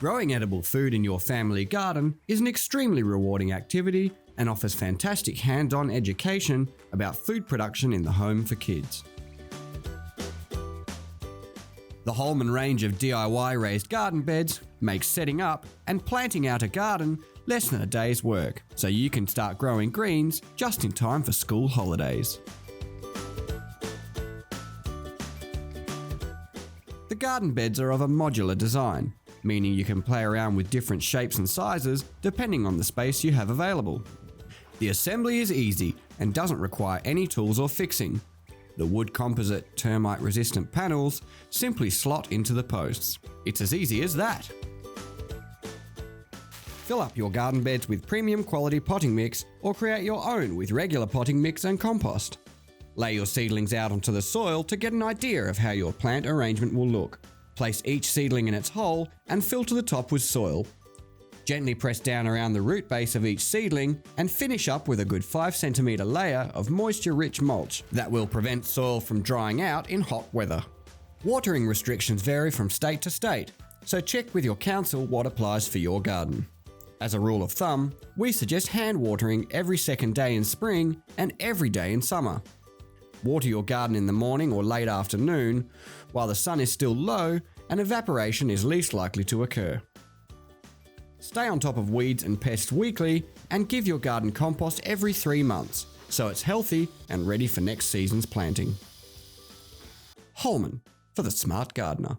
Growing edible food in your family garden is an extremely rewarding activity and offers fantastic hands-on education about food production in the home for kids. The Holman range of DIY raised garden beds makes setting up and planting out a garden less than a day's work, so you can start growing greens just in time for school holidays. The garden beds are of a modular design, meaning you can play around with different shapes and sizes depending on the space you have available. The assembly is easy and doesn't require any tools or fixing. The wood composite termite resistant panels simply slot into the posts. It's as easy as that. Fill up your garden beds with premium quality potting mix or create your own with regular potting mix and compost. Lay your seedlings out onto the soil to get an idea of how your plant arrangement will look. Place each seedling in its hole and fill to the top with soil. Gently press down around the root base of each seedling and finish up with a good 5 cm layer of moisture-rich mulch that will prevent soil from drying out in hot weather. Watering restrictions vary from state to state, so check with your council what applies for your garden. As a rule of thumb, we suggest hand watering every second day in spring and every day in summer. Water your garden in the morning or late afternoon while the sun is still low and evaporation is least likely to occur. Stay on top of weeds and pests weekly and give your garden compost every 3 months so it's healthy and ready for next season's planting. Holman, for the smart gardener.